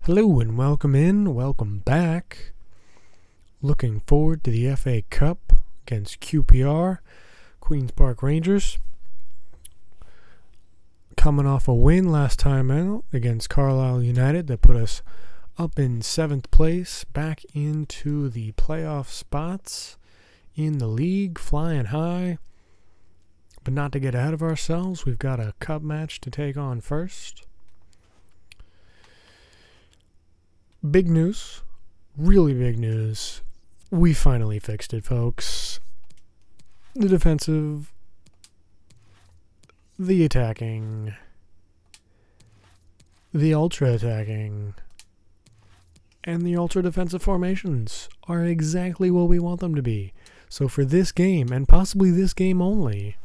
Hello and welcome back. Looking forward to the FA Cup against QPR, Queen's Park Rangers. Coming off a win last time out against Hartlepool United that put us up in 7th place, back into the playoff spots in the league, flying high. But not to get ahead of ourselves, we've got a cup match to take on first. Big news, really big news. We finally fixed it, folks. The defensive, the attacking, the ultra-attacking, and the ultra-defensive formations are exactly what we want them to be. So for this game, and possibly this game only,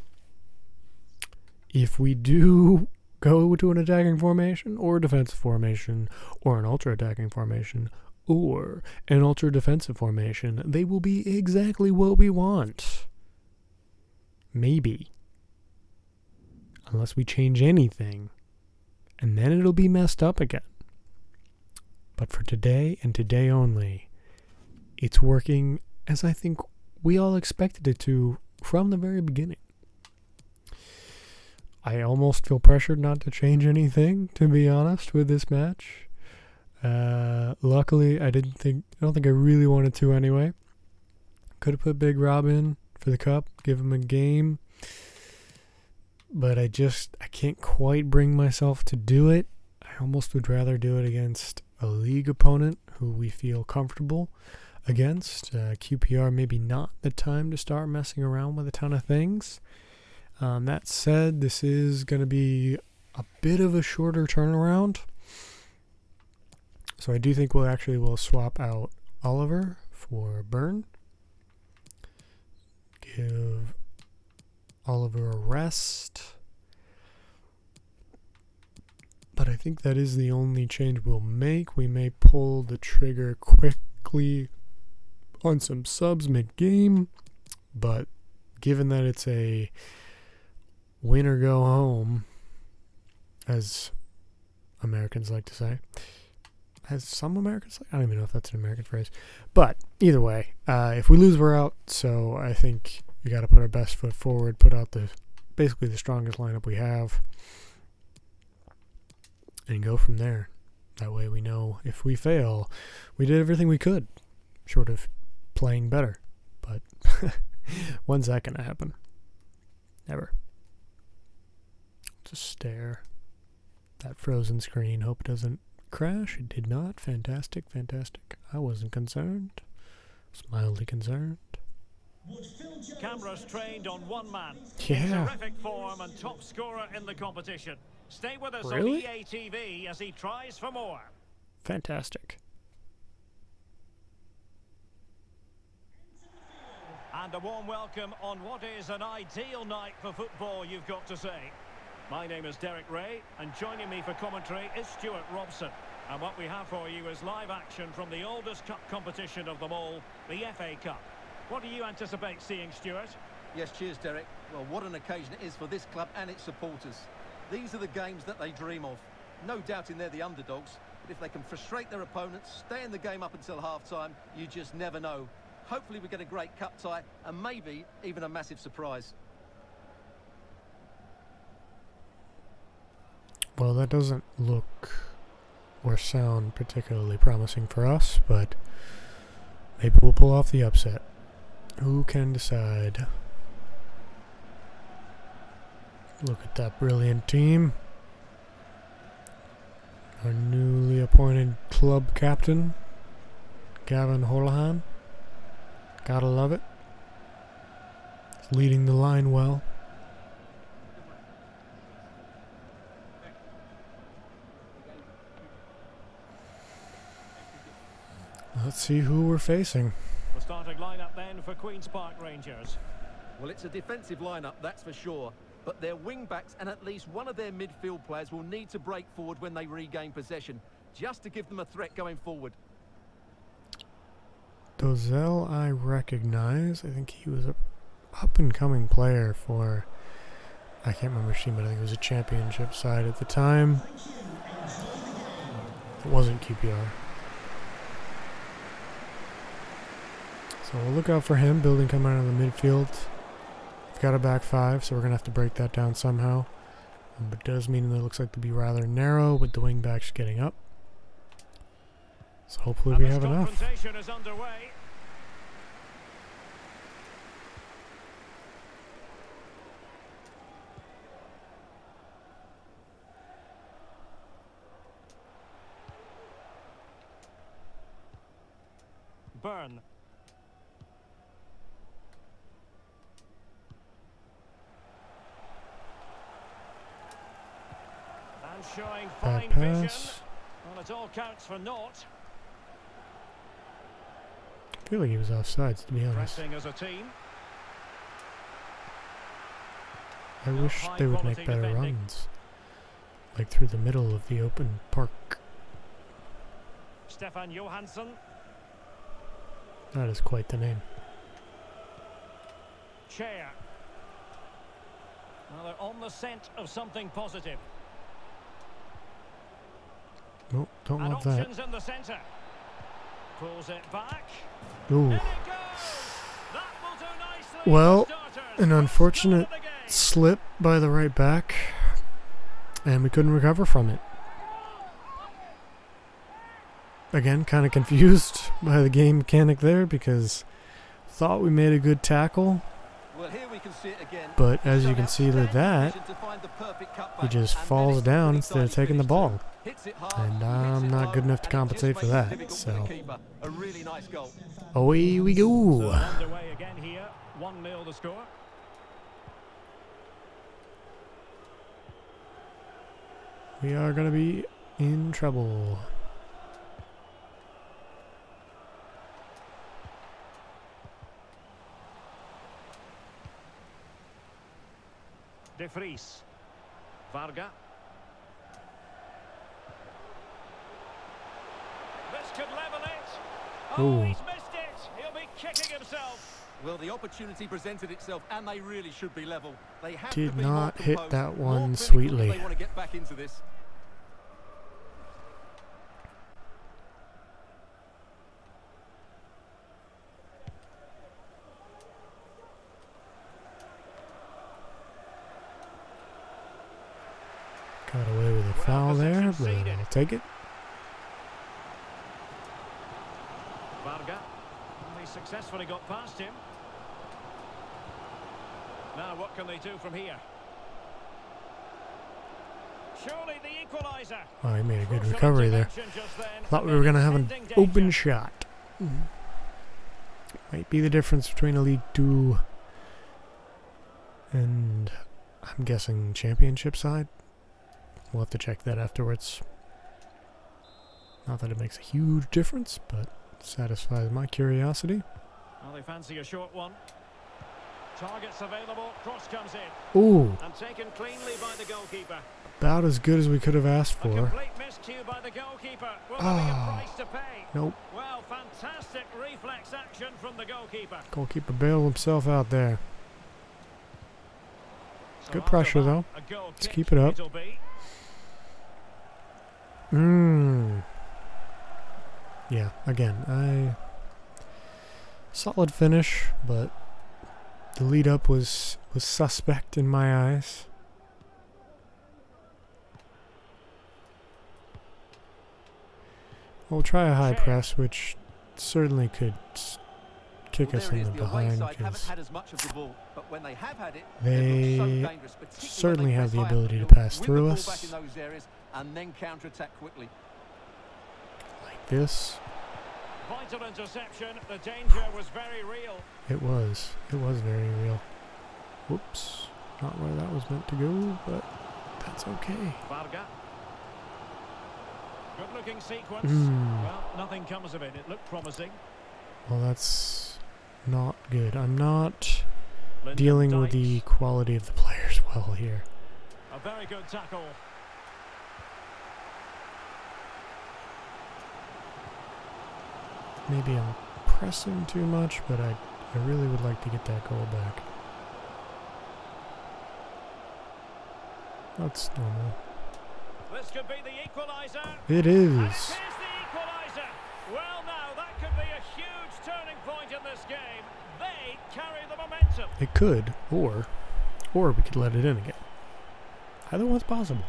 if we do go to an attacking formation or a defensive formation or an ultra-attacking formation or an ultra-defensive formation, they will be exactly what we want. Maybe. Unless we change anything. And then it'll be messed up again. But for today and today only, it's working as I think we all expected it to from the very beginning. I almost feel pressured not to change anything, to be honest, with this match. Luckily, I don't think I really wanted to anyway. Could have put Big Rob in for the cup, give him a game. But I can't quite bring myself to do it. I almost would rather do it against a league opponent who we feel comfortable against. QPR, maybe not the time to start messing around with a ton of things. That said, this is going to be a bit of a shorter turnaround. So I do think we'll swap out Oliver for Byrne. Give Oliver a rest. But I think that is the only change we'll make. We may pull the trigger quickly on some subs mid-game. But given that it's a win or go home, as Americans like to say. As some Americans like? I don't even know if that's an American phrase. But either way, if we lose, we're out. So I think we got to put our best foot forward, put out basically the strongest lineup we have, and go from there. That way we know if we fail, we did everything we could, short of playing better. But when's that going to happen? Never. Just stare. That frozen screen. Hope it doesn't crash. It did not. Fantastic. I wasn't concerned. I was mildly concerned. Cameras trained on one man. Yeah. Terrific form and top scorer in the competition. Stay with us Really? on EA TV as he tries for more. Fantastic. And a warm welcome on what is an ideal night for football, you've got to say. My name is Derek Ray, and joining me for commentary is Stuart Robson. And what we have for you is live action from the oldest cup competition of them all, the FA Cup. What do you anticipate seeing, Stuart? Yes, cheers, Derek. Well, what an occasion it is for this club and its supporters. These are the games that they dream of. No doubting they're the underdogs, but if they can frustrate their opponents, stay in the game up until half-time, you just never know. Hopefully we get a great cup tie and maybe even a massive surprise. Well, that doesn't look or sound particularly promising for us, but maybe we'll pull off the upset. Who can decide? Look at that brilliant team. Our newly appointed club captain, Gavin Holohan. Gotta love it. He's leading the line well. Let's see who we're facing. The starting lineup then for Queen's Park Rangers. Well, it's a defensive lineup, that's for sure. But their wing-backs and at least one of their midfield players will need to break forward when they regain possession, just to give them a threat going forward. Dozel I recognize. I think he was a up-and-coming player for, I can't remember which team, but I think it was a championship side at the time. It wasn't QPR. So we'll look out for him. Building coming out of the midfield. We've got a back five, so we're going to have to break that down somehow. But it does mean that it looks like to be rather narrow with the wing backs getting up. So hopefully we have enough. Is underway. Burn. And showing fine vision. Well, it all counts for naught. I feel like he was offsides, to be honest. Pressing as a team. I wish they would make better runs. Like through the middle of the open park. Stefan Johansson. That is quite the name. Chair. Well, they're on the scent of something positive. Nope, don't and want that. Options in the centre. Pulls it back. Ooh. That will do nicely. Well, Starters. an unfortunate slip by the right back, and we couldn't recover from it. Again, kind of confused by the game mechanic there because thought we made a good tackle. Well, here we can see it again. But as you can see with that, he just falls down instead of taking the ball. And I'm not good enough to compensate for that. So away we go. Underway again here. 1-0 the score. We are going to be in trouble. De Vries. Varga. This could level it. Oh, he's missed it. He'll be kicking himself. Well, the opportunity presented itself, and they really should be level. They have Did to be not more hit composed, that more one clinical sweetly. if they want to get back into this. Got away with a foul there, but I'll take it. Varga. He successfully got past him. Now what can they do from here? Surely the equaliser. Oh, he made a good recovery there. Thought we were going to have an open shot. Might be the difference between a League 2 and, I'm guessing, Championship side. We'll have to check that afterwards. Not that it makes a huge difference, but satisfies my curiosity. Well, they fancy a short one. Targets available. Cross comes in. Ooh. And taken cleanly by the goalkeeper. About as good as we could have asked A for. complete miscue by the goalkeeper. Will there be a price to pay? Nope. Well, fantastic reflex action from the goalkeeper. Goalkeeper bailed himself out there. So Good pressure, after though. that, a goal Let's kick keep it up. it'll be. Yeah, again, solid finish, but the lead up was suspect in my eyes. We'll try a high press, which certainly could kick us in the behind because they certainly have the ability to pass through us. And then counter-attack quickly. Like this. Vital interception. The danger was very real. It was very real. Whoops. Not where that was meant to go, but that's okay. Varga. Good looking sequence. Well, nothing comes of it. It looked promising. Well, that's not good. I'm not Lyndon dealing Dykes. with the quality of the players well here. A very good tackle. Maybe I'm pressing too much, but I really would like to get that goal back. That's normal. this could be the equaliser. It And it is. is the equaliser. Well, now that could be a huge turning point in this game. They carry the momentum. It could, or we could let it in again. Either one's possible.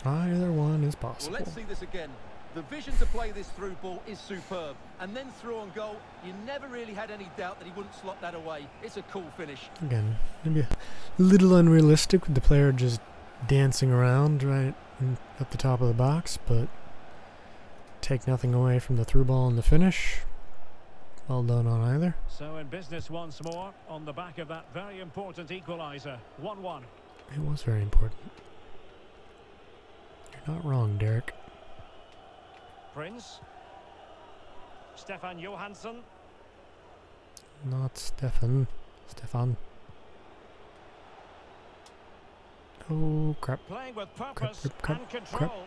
Either one is possible. Well, let's see this again. The vision to play this through ball is superb. And then through on goal, you never really had any doubt that he wouldn't slot that away. It's a cool finish. Again, maybe a little unrealistic with the player just dancing around right at the top of the box, but take nothing away from the through ball and the finish. Well done on either. So in business once more on the back of that very important equaliser. 1-1. It was very important. You're not wrong, Derek. Prince. Stefan Johansson. Not Stefan. Stefan. Oh, crap. Playing with purpose Crap. and control.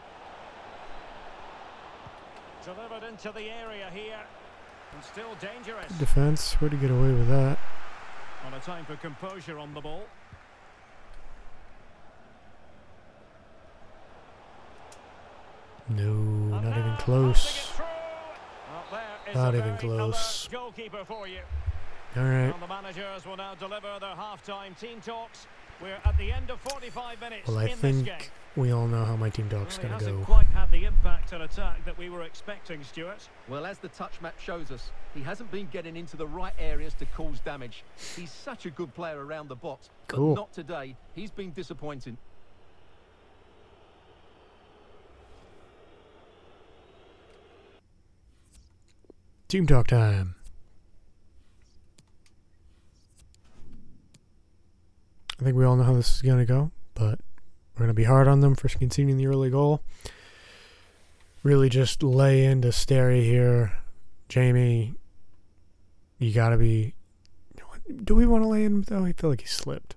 Delivered into the area here. And still dangerous. Defense. Where'd he get away with that? On a time for composure on the ball. No, And not even now close. passing it through. Well, there is Not a even very close. alert goalkeeper for you. All right. And the managers will now deliver their half-time team talks. We're at the end of 45 minutes Well, I in this game. think we all know how my team talk's Well, he going to hasn't go. quite had the impact and attack that we were expecting, Stuart. Well, as the touch map shows us, he hasn't been getting into the right areas to cause damage. He's such a good player around the box, but Cool. not today. He's been disappointing. Team talk time. I think we all know how this is going to go, but we're going to be hard on them for conceding the early goal. Really just lay into Sterry here. Jamie, you got to be... Do we want to lay in, though? I feel like he slipped.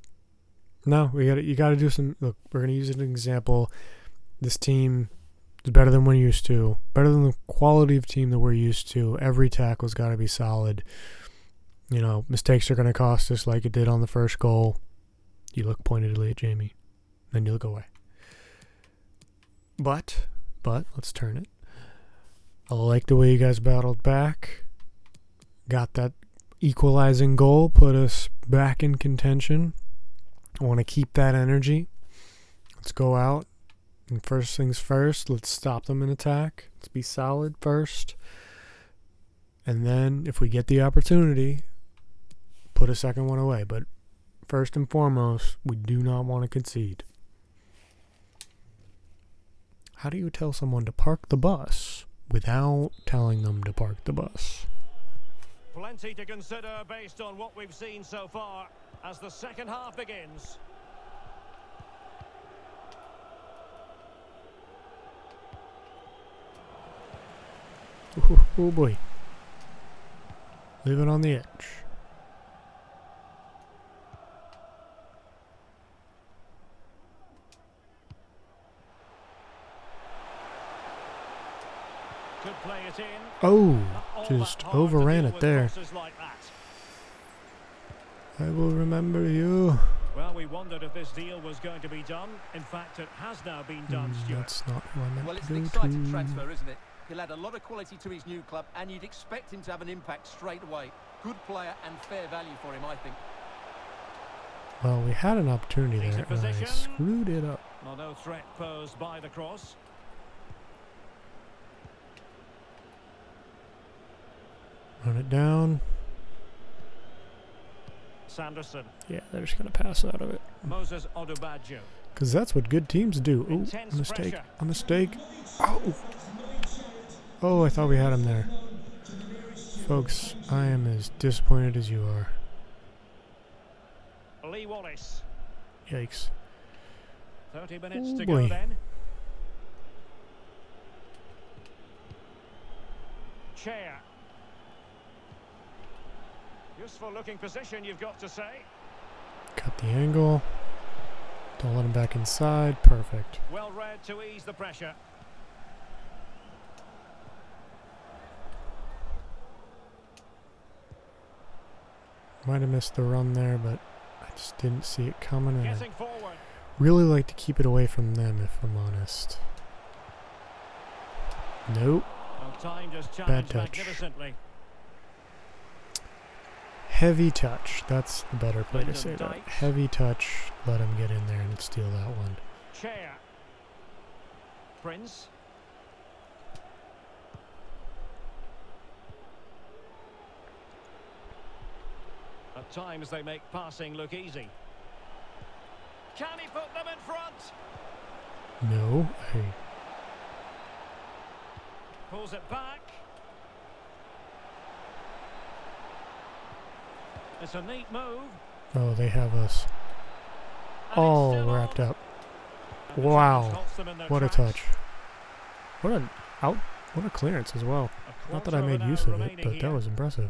No, you got to do some... Look, we're going to use an example. This team is better than we're used to. Better than the quality of team that we're used to. Every tackle's got to be solid. You know, mistakes are going to cost us like it did on the first goal. You look pointedly at Jamie. Then you look away. But, let's turn it. I like the way you guys battled back. Got that equalizing goal. Put us back in contention. I want to keep that energy. Let's go out. And first things first, let's stop them in attack. Let's be solid first. And then, if we get the opportunity, put a second one away. But first and foremost, we do not want to concede. How do you tell someone to park the bus without telling them to park the bus? Plenty to consider based on what we've seen so far as the second half begins. Oh boy. Leave it on the edge. Could play it in. Oh, Not all just that hard to overran deal it with there. crosses like that. I will remember you. Well, we wondered if this deal was going to be done. In fact, it has now been done, Stuart. That's not who I meant Well, to it's go an exciting to. transfer, isn't it? He'll add a lot of quality to his new club, and you'd expect him to have an impact straight away. Good player and fair value for him, I think. Well, we had an opportunity there, Decent and I position. screwed it up. Well, no threat posed by the cross. Run it down. Sanderson. Yeah, they're just going to pass out of it. Moses Odubajo. Because that's what good teams do. Oh, Intense a mistake. pressure. A mistake. Oh. Oh, I thought we had him there. Folks, I am as disappointed as you are. Lee Wallace. Yikes. 30 minutes Oh, to boy. go then. Chair. Useful looking position, you've got to say. Cut the angle. Don't let him back inside. Perfect. Well read to ease the pressure. Might have missed the run there, but I just didn't see it coming. And Getting forward. Really like to keep it away from them, if I'm honest. Nope. Well, time just Bad challenged touch. magnificently. Heavy touch. That's the better way to say that. Dykes. Heavy touch. Let him get in there and steal that one. Chair. Prince. At times they make passing look easy. Can he put them in front? No. Hey. Pulls it back. It's a neat move. Oh, they have us And it's all still wrapped on. up. And the Wow. challenge halts them in their What a tracks. touch. What a clearance as well. A Not that I quarter made an use hour of it, remaining but that here. was impressive.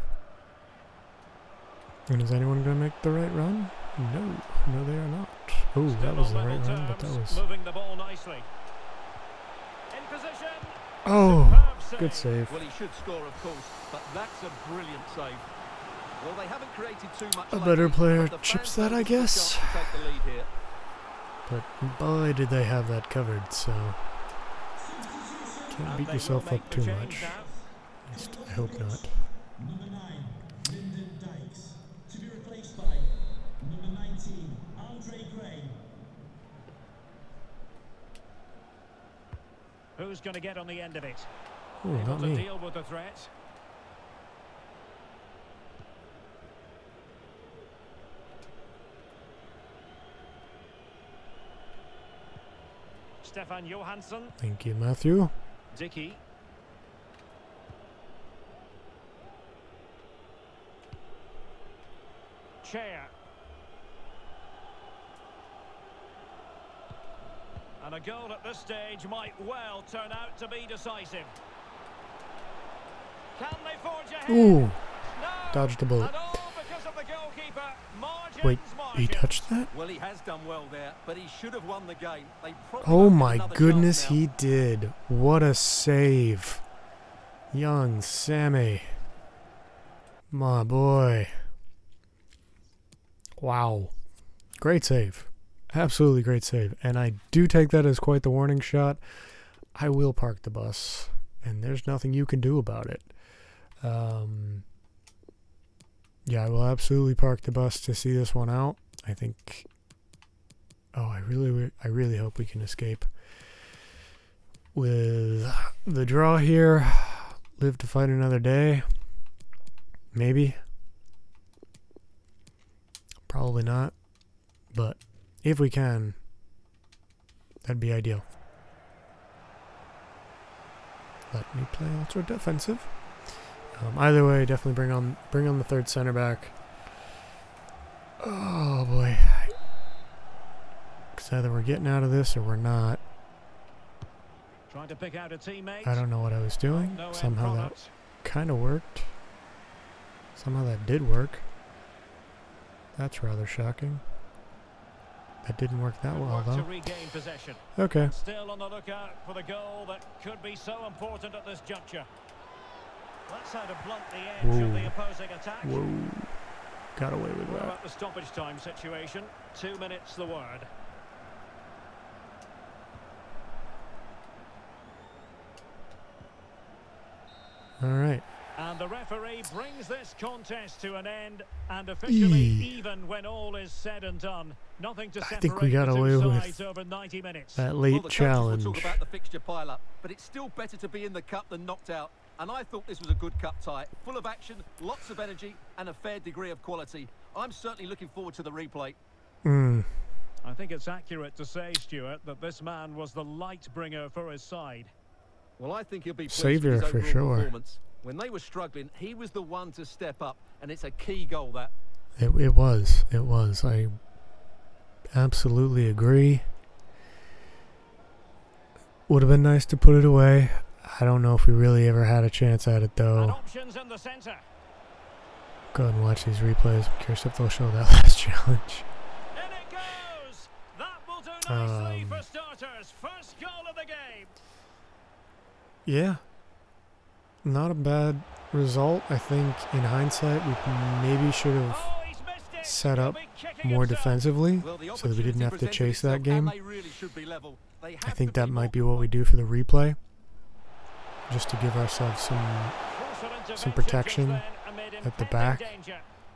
And is anyone going to make the right run? No. No, they are not. Oh, Still that was on the right level run, but that terms, was... moving the ball nicely. In position. Oh, Superb good save. Well, he should score, of course, but that's a brilliant save. Well, they haven't created too much. A lately, better player but the chips fans that, I don't miss guess. the chance to take the lead here. But boy, did they have that covered, so... Can't And beat they yourself will make up the too change much. now. At least I hope not. Number 9, Lyndon Dykes. To be replaced by number 19, Andre Gray. Who's going to get on the end of it? Oh, Able not to me. deal with the threat. Stefan Johansson. Thank you, Matthew. Dickey. Chair. And a goal at this stage might well turn out to be decisive. Can they forge ahead? Ooh, No. dodged the bullet. And all because of the goalkeeper. Margins, Wait, he margins. touched that? Well, he has done well there, but he should have won the game. They probably Oh won't get my another goodness, chance now. he did. What a save. Young Sammy. My boy. Wow. Great save. Absolutely great save. And I do take that as quite the warning shot. I will park the bus, and there's nothing you can do about it. Yeah, I will absolutely park the bus to see this one out. I think... Oh, I really hope we can escape with the draw here. Live to fight another day. Maybe. Probably not. But if we can, that'd be ideal. Let me play ultra defensive. Either way, definitely bring on the third center back. Oh boy. Because either we're getting out of this or we're not. Trying to pick out a teammate. I don't know what I was doing. No end Somehow that product. kind of worked. Somehow that did work. That's rather shocking. That didn't work that well, Work to though. regain possession. Okay. Still on the lookout for the goal that could be so important at this juncture. That's how to blunt the edge of Whoa. the opposing attack. Whoa. Got away with What that. about the stoppage time situation? 2 minutes the word. All right. And the referee brings this contest to an end, and officially Eee. even when all is said and done. Nothing to I separate think we got the two away with sides over 90 minutes. that Well, late the coaches challenge. will talk about the fixture pile-up, but it's still better to be in the cup than knocked out. And I thought this was a good cup tie, full of action, lots of energy, and a fair degree of quality. I'm certainly looking forward to the replay. I think it's accurate to say, Stuart, that this man was the light bringer for his side. Well, I think he'll be pleased Saviour with his for overall sure. performance. When they were struggling, he was the one to step up, and it's a key goal that. It was. It was. I absolutely agree. Would have been nice to put it away. I don't know if we really ever had a chance at it, And though. options in the centre. Go ahead and watch these replays. I'm curious if they'll show that last challenge. In it goes! That will do nicely for Um, starters. First goal of the game. Yeah. Not a bad result. I think in hindsight we maybe should have Oh, he's missed set up more defensively Well, the so that we didn't opportunity have to presented chase that itself, game. and they really should be level. They I have think to that be might more- be what we do for the replay, just to give ourselves some protection at the back,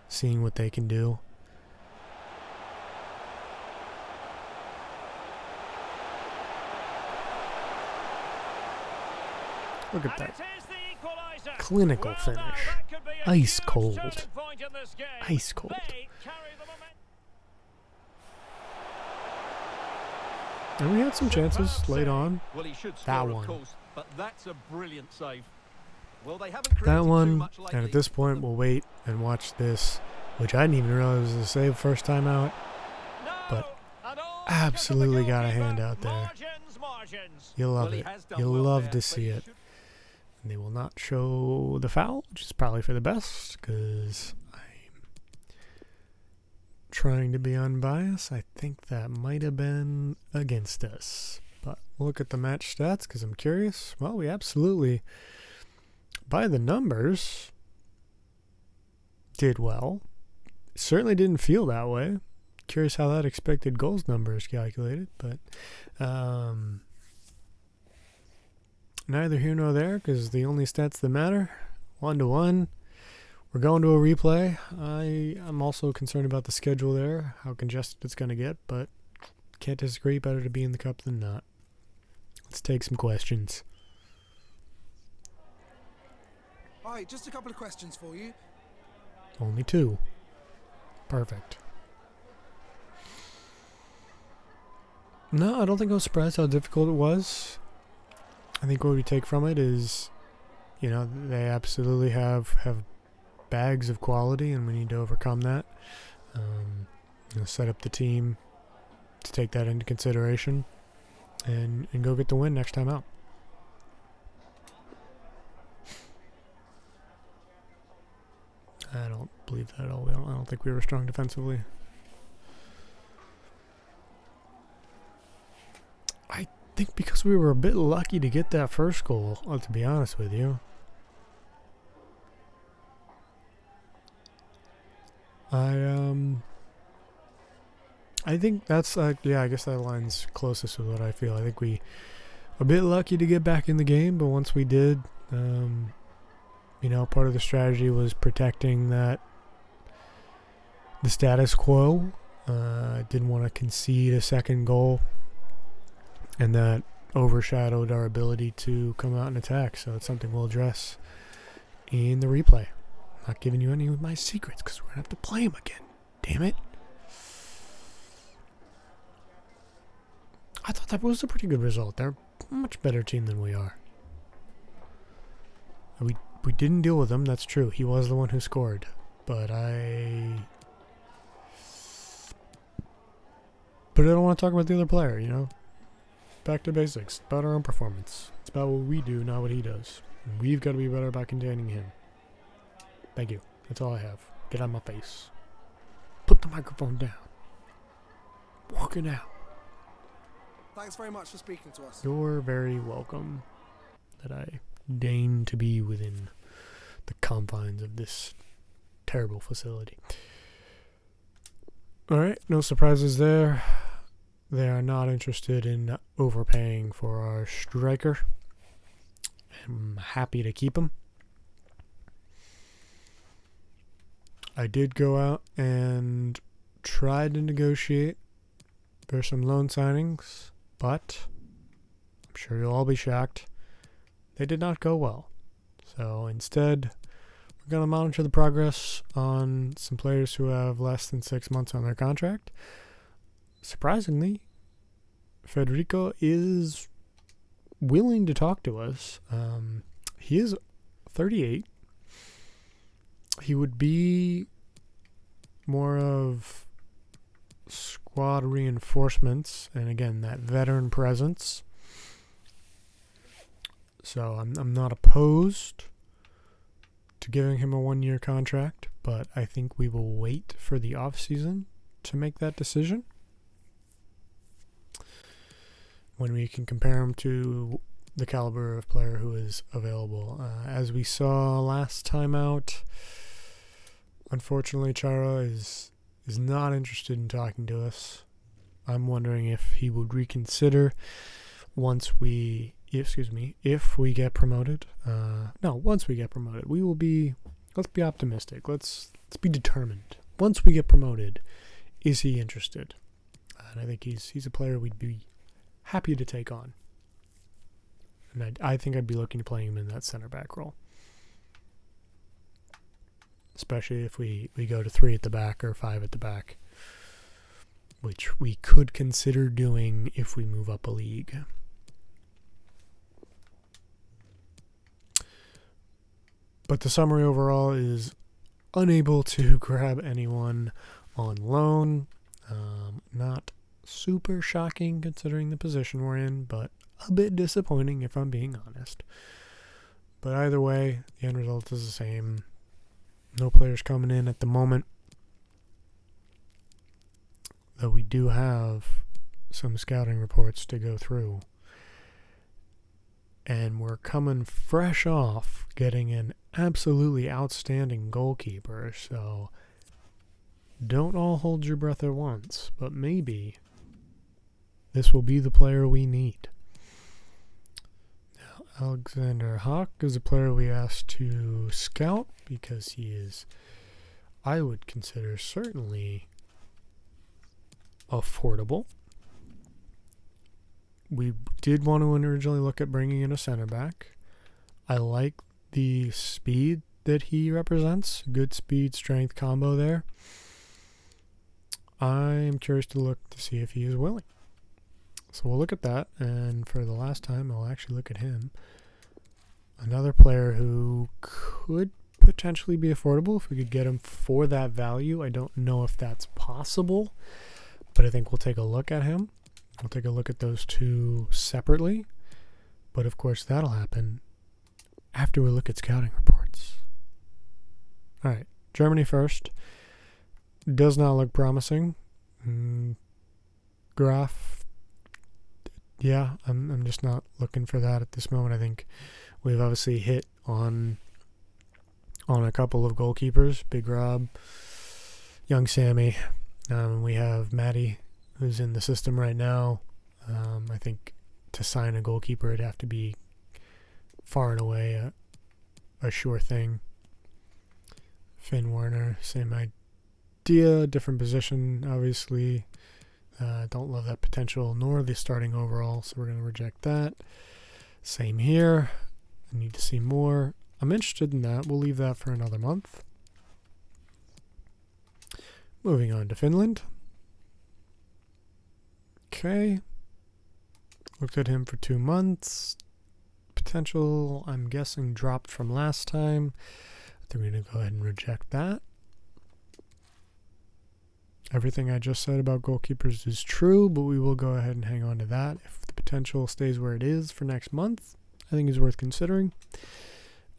seeing what they can do. Look at that clinical finish. Ice cold. Ice cold. And we had some chances late on. Well, he should That score, of one. course, but that's a brilliant save. Well, they haven't created That too one, much lately. and at this point we'll wait and watch this, which I didn't even realize was a save first time out. But absolutely got a hand out there. You'll love Well, he it. has done You'll well love there, to but see he it. should- And they will not show the foul, which is probably for the best, because I'm trying to be unbiased. I think that might have been against us. But we'll look at the match stats, because I'm curious. Well, we absolutely, by the numbers, did well. Certainly didn't feel that way. Curious how that expected goals number is calculated, but neither here nor there, because the only stats that matter, 1-1. We're going to a replay. I'm also concerned about the schedule there, how congested it's going to get, but can't disagree. Better to be in the cup than not. Let's take some questions. Hi, just a couple of questions for you. Only 2. Perfect. No, I don't think I was surprised how difficult it was. I think what we take from it is, they absolutely have bags of quality, and we need to overcome that. Set up the team to take that into consideration, and go get the win next time out. I don't believe that at all. I don't think we were strong defensively. I think because we were a bit lucky to get that first goal, to be honest with you. I think that's I guess that line's closest with what I feel. I think we a bit lucky to get back in the game, but once we did, part of the strategy was protecting the status quo. Didn't want to concede a second goal, and that overshadowed our ability to come out and attack. So it's something we'll address in the replay. I'm not giving you any of my secrets because we're going to have to play them again. Damn it. I thought that was a pretty good result. They're a much better team than we are. We didn't deal with him, that's true. He was the one who scored. But I don't want to talk about the other player, Back to basics. About our own performance. It's about what we do, not what he does. And we've got to be better about containing him. Thank you. That's all I have. Get out of my face. Put the microphone down. Walk it out. Thanks very much for speaking to us. You're very welcome that I deign to be within the confines of this terrible facility. Alright, no surprises there. They are not interested in overpaying for our striker. I'm happy to keep him. I did go out and try to negotiate for some loan signings, but I'm sure you'll all be shocked. They did not go well. So instead, we're going to monitor the progress on some players who have less than 6 months on their contract. Surprisingly, Federico is willing to talk to us. He is 38. He would be more of squad reinforcements, and again, that veteran presence. So I'm not opposed to giving him a 1-year contract, but I think we will wait for the off-season to make that decision, when we can compare him to the caliber of player who is available. As we saw last time out, unfortunately, Chara is is not interested in talking to us. I'm wondering if he would reconsider if we get promoted. Once we get promoted, let's be optimistic. Let's be determined. Once we get promoted, is he interested? And I think he's a player we'd be happy to take on. And I think I'd be looking to play him in that center back role. Especially if we go to 3 at the back or 5 at the back, which we could consider doing if we move up a league. But the summary overall is unable to grab anyone on loan. Not super shocking considering the position we're in, but a bit disappointing if I'm being honest. But either way, the end result is the same. No players coming in at the moment. Though we do have some scouting reports to go through. And we're coming fresh off getting an absolutely outstanding goalkeeper. So don't all hold your breath at once. But maybe this will be the player we need. Now, Alexander Hawk is a player we asked to scout because he is, I would consider, certainly affordable. We did want to originally look at bringing in a center back. I like the speed that he represents. Good speed, strength combo there. I'm curious to look to see if he is willing. So we'll look at that, and for the last time, I'll actually look at him. Another player who could potentially be affordable if we could get him for that value. I don't know if that's possible, but I think we'll take a look at him. We'll take a look at those two separately, but of course that'll happen after we look at scouting reports. All right, Germany first. Does not look promising. Graf, yeah, I'm just not looking for that at this moment. I think we've obviously hit on a couple of goalkeepers, Big Rob, young Sammy. We have Maddie, who's in the system right now. I think to sign a goalkeeper, it'd have to be far and away a sure thing. Finn Warner, same idea, different position, obviously. Don't love that potential, nor the starting overall, so we're going to reject that. Same here. I need to see more. I'm interested in that. We'll leave that for another month. Moving on to Finland. Okay. Looked at him for 2 months. Potential, I'm guessing, dropped from last time. I think we're going to go ahead and reject that. Everything I just said about goalkeepers is true, but we will go ahead and hang on to that. If the potential stays where it is for next month, I think it's worth considering.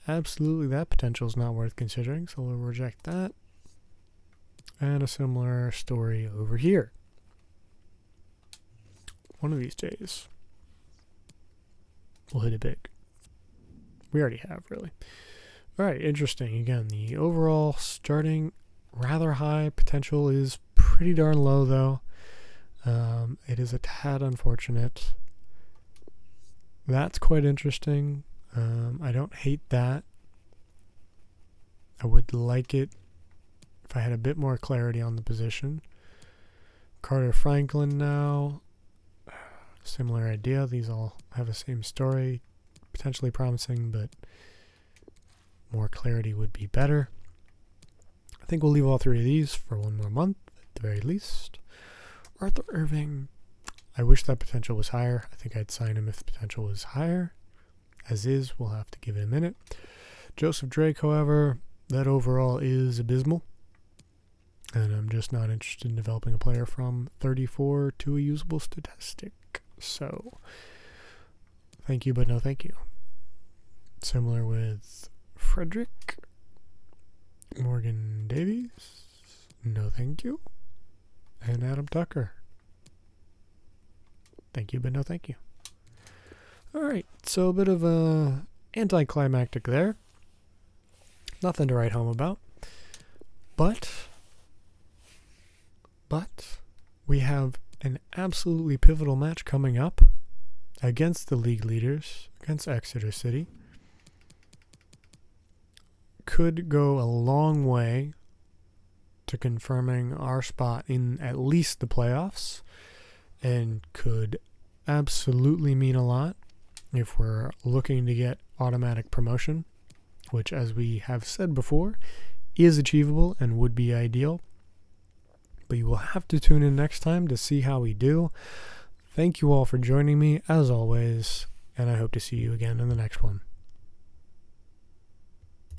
Absolutely, that potential is not worth considering, so we'll reject that. And a similar story over here. One of these days, we'll hit it big. We already have, really. All right, interesting. Again, the overall starting rather high potential is pretty darn low, though. It is a tad unfortunate. That's quite interesting. I don't hate that. I would like it if I had a bit more clarity on the position. Carter Franklin now. Similar idea. These all have the same story. Potentially promising, but more clarity would be better. I think we'll leave all 3 of these for 1 more month, at the very least. Arthur Irving. I wish that potential was higher. I think I'd sign him if the potential was higher. As is, we'll have to give it a minute. Joseph Drake, however, that overall is abysmal. And I'm just not interested in developing a player from 34 to a usable statistic. So, thank you, but no thank you. Similar with Frederick. Morgan Davies. No thank you. And Adam Tucker. Thank you, but no thank you. Alright, so a bit of a anticlimactic there. Nothing to write home about. But But we have an absolutely pivotal match coming up against the league leaders, against Exeter City. Could go a long way to confirming our spot in at least the playoffs, and could absolutely mean a lot if we're looking to get automatic promotion, which, as we have said before, is achievable and would be ideal. But you will have to tune in next time to see how we do. Thank you all for joining me, as always, and I hope to see you again in the next one.